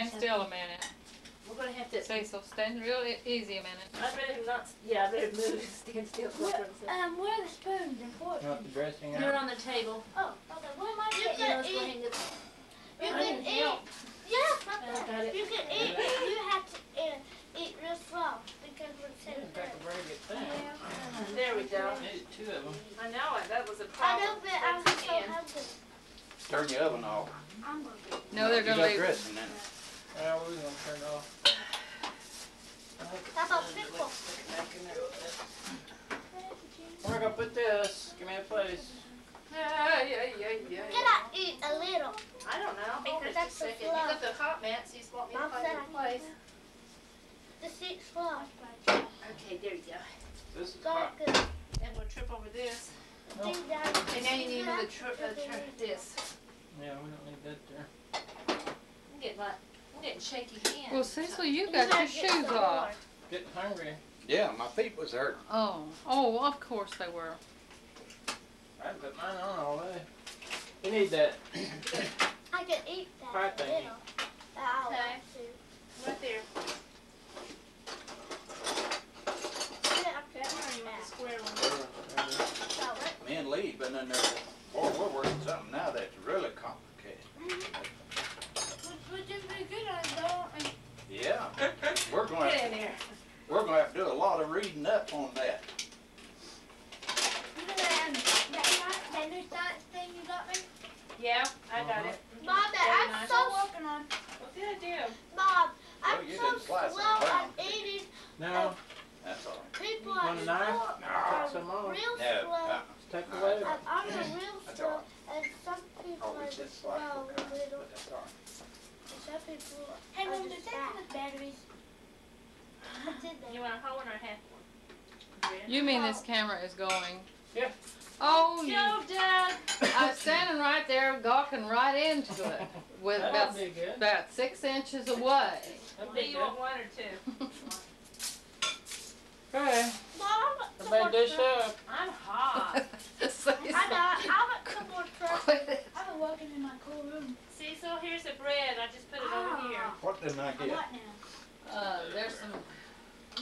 stand still a minute. We're gonna have to. Cecil, stand real easy a minute. I better not. Yeah, I better move and stand still. Where are the spoons and forks? You want the dressing They're out? on the table. Oh, okay. Where am I You getting can those? eat. You can eat. Yeah, not bad. You can eat. You have to eat real slow because we're Yeah, sitting in fact, a very good thing. There we go. Needed two of them. I know it. That was a I problem. know, but I'm That's so the end. hungry. Turn your oven off. I'm gonna get No, they're You gonna got leave. dressing in it. Well, we're gonna turn it off. How about pickle? Where am I gonna put this? Give me a place. Yeah. Can I eat a little? I don't know. Hold Because it that's just a the second. You flour. got the hot mats. You just want me to Mom find said your I place. Just eat slow. Okay, there you go. This is So hot. good. And we'll trip over this. No. Think that- And now you need another this. Yeah, we don't need that there. I'm getting shaky hands. Well, Cecil, you You got your gotta get shoes some off. more. Getting hungry. Yeah, my feet was hurting. Oh, of course they were. I haven't put mine on all day. You need that. I can eat that Fry a thingy. little. I'll Okay. want to. Right there. Yeah, Okay, or you want the square one? so what? Me and Lee been in there. Boy, we're working something now that's really complicated. We're doing pretty good on it, though. Yeah. We're Get going in there. to do a lot of reading up on that. You know that new science thing you got me? Yeah, I got it. Mom, Very I'm nice. so working on. What did I do? Mom, I'm Well, you so didn't slice slow it on brown. eating. No. That's all right. People Want are a knife? slow. Cut some on. Real No, slow. Take away. I'm a real That's slow, all and some people Oh, we are just slow, sliced it down, little. but that's all right. And some people Hey, are Mom, just does that fat. come with batteries? I did that. You want a whole one or a half one? You mean this camera is going? Yeah. Oh, you. Joe, Dad. I was standing right there, gawking right into it, with That'll about, be good. about 6 inches away. That'll Do be you good. want one or two? Okay. Mom, Everybody dish up. I'm hot. I want some more truck. Quit it. I've been working in my cool room. Cecil, here's the bread. I just put it over here. What didn't I A get? what now? There's some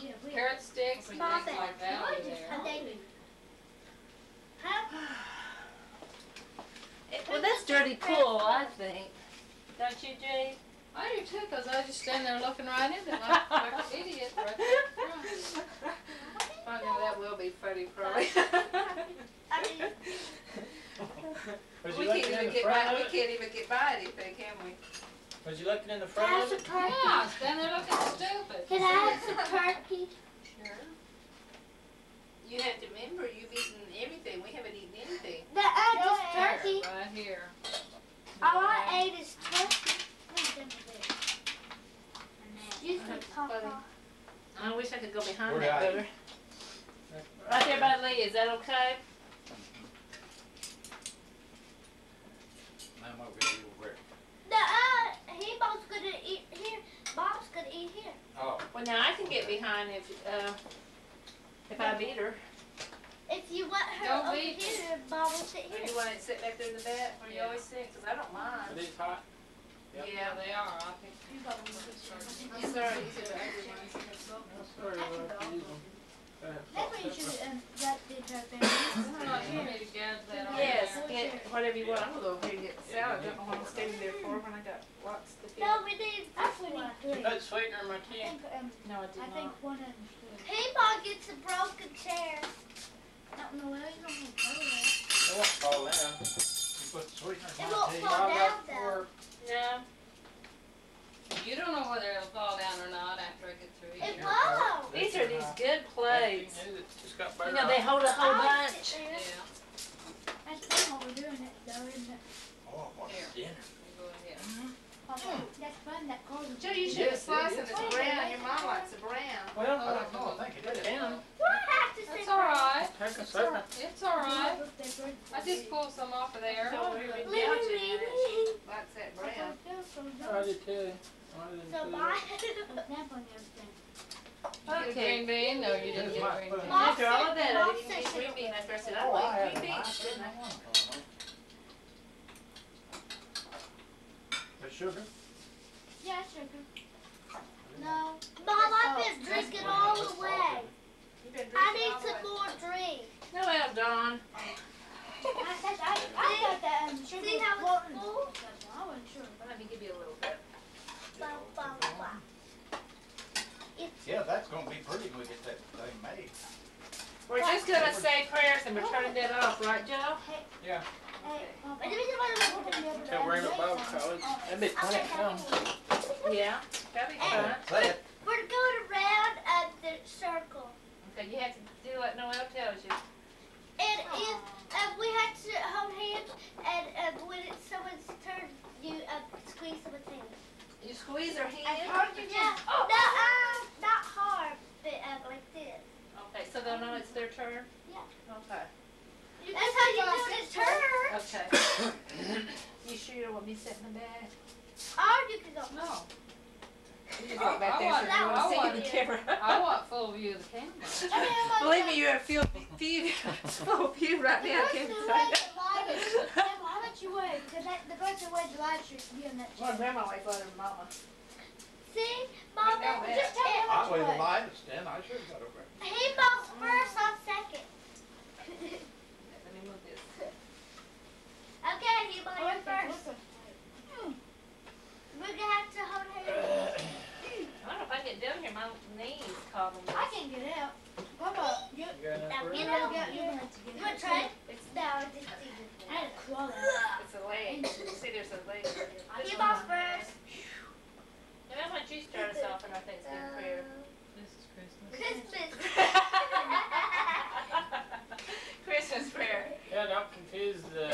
Yeah, we carrot sticks and Mom, things like that over there. A David. Huh? Well, that's dirty cool, I think. Don't you, Jay? I do too, because I just stand there looking right into it like an idiot right there. I know that will be funny, probably. I mean, Was We you can't looking in even the get front by. of We it? can't even get by anything, can we? Was you looking in the front Pass of the it? turkey. Yeah, stand there looking stupid. Can I have some turkey? Sure. You have to remember, you've eaten everything. We haven't eaten anything. Just turkey. Right here. All I ate is turkey. You can pop funny. off. I wish I could go behind Where that are you? butter. Right there by Lee, is that okay? I'm over here where? He-Bob's gonna eat here. Bob's gonna eat here. Oh, Well, now I can get behind if I beat her. If you want her Don't over beat. here, Bob will sit Or here. you want to sit back there in the bed where you Yeah. always sit? Because I don't Are mind. these hot? Yeah, they are. I think. I'm sorry, these are the ugly ones. I'm sorry, we'll use them. Go ahead. That's what you should let the entire Oh, you need to get that on Yes, there. get whatever you want. I'm going to go over here and get the salad. I don't know what I'm standing there for when I got lots to feed. No, we need I this put one. You three. put sweetener in my I tea? think, No, I did I not. think one of them should. He-Bob gets a broken chair. I don't know where you don't have to go there. It won't fall down. you put sweetener It in won't my tea? fall I'll down go though. for No. You don't know whether it'll fall down or not after I get through It eating. won't. These are these good plates. Just got You better. know, they hold a whole I'll bunch. sit there. Yeah, That's fun what we're doing it though, isn't it? Oh, what's Here. dinner? you go ahead. That's fun, that causes. Joe, you should have Yes, sliced it it is. as brown. Your mom likes the brown. Well, I don't know, I think it is. can. What have to sit That's all right. Take a second. It's all right. I just pulled some off of there. So we're gouging Leave at me. it. Likes that brown. I did too. I didn't So do bye. Snap on everything. You get a green bean? No, you didn't get a green bean. Mom After all of that, I Mom didn't said get she- green bean. After I said, I Oh, I like had green mine. beans, didn't I? The sugar? Yeah, sugar. No. Mom, I've been drinking all the way. You been I drinking need all the some way. more drink. No, well, Dawn. I got that sugar. See how it's full? I wasn't sure. Let me give you a little bit. Blah, blah, blah. Yeah, that's gonna be pretty when we get that thing made. We're just gonna say prayers and we're turning that off, right, Joe? Yeah. Hey, I didn't want to look Till we're in a Bible college. That'd be plenty of fun. Yeah, that'd be fun. Say it. We're going around the circle. Okay, you have to do what Noel tells you. And if we had to hold hands, and when it's someone's turn, you squeeze someone's hand. You squeeze her hand. Yeah. Oh. No, not hard, but like this. Okay, so they'll know it's their turn? Yeah. Okay. That's how you do it. Turn. Okay. You sure you don't want me sitting in the back? Or you can go. No. You just walk back there so you I won't want- see the camera. I want full view of the camera. Believe me, you're a full view right now. I can't say. How much you weigh? Because the person wears the light shirt to be on that Well, chair. Grandma weighs more than Mama. See, Mom, I know that. just tell me I how much weigh you the weigh. lightest, then I should have got over it. He moves first, I'm second. Let me move this. Okay, he moves first. We're gonna have to hold hands. I don't know if I can get down here. My knees calling me. I can get out. How about you? You got enough Now room? get You out. got you have to get You out. wanna try? It's, No, it's easy. I had to crawl out. it's a leg. See, there's a leg. He moves first. And I want you to start us off in our Thanksgiving prayer. This is Christmas. Christmas. Christmas prayer. Yeah, don't confuse the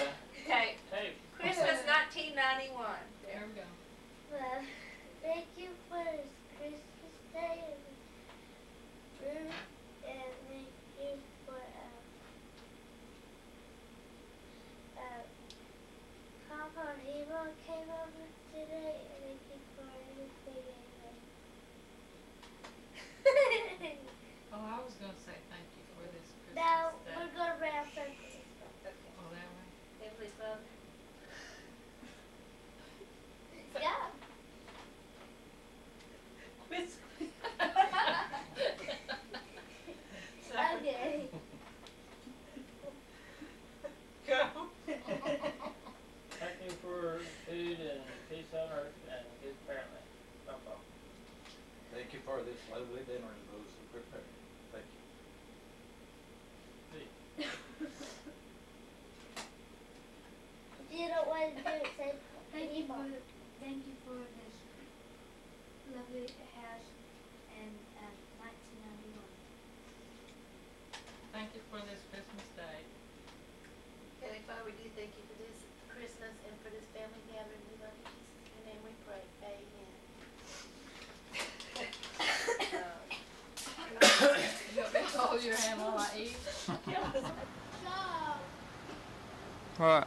Okay, tape. Christmas 1991. There we go. Well, thank you for this Christmas day. And thank you for Papa and Eva came over today, and thank you for everything. Oh, I was gonna say thank you for this Christmas Now day. we're going around circles. Oh, that way. Heavenly Father. Yeah. Quiz. Okay. Go. Thank you for food and peace on earth and good family. Papa. Thank you for this lovely dinner and those who prepared. Thank you. If you don't want to do it, say Thank you for this lovely house and 1991. Thank you for this Christmas day. Heavenly Father, we do thank you for this Christmas and for this family gathering. We love you, Jesus. In your name we pray. Amen. You got me to hold your hand while I eat? so. What?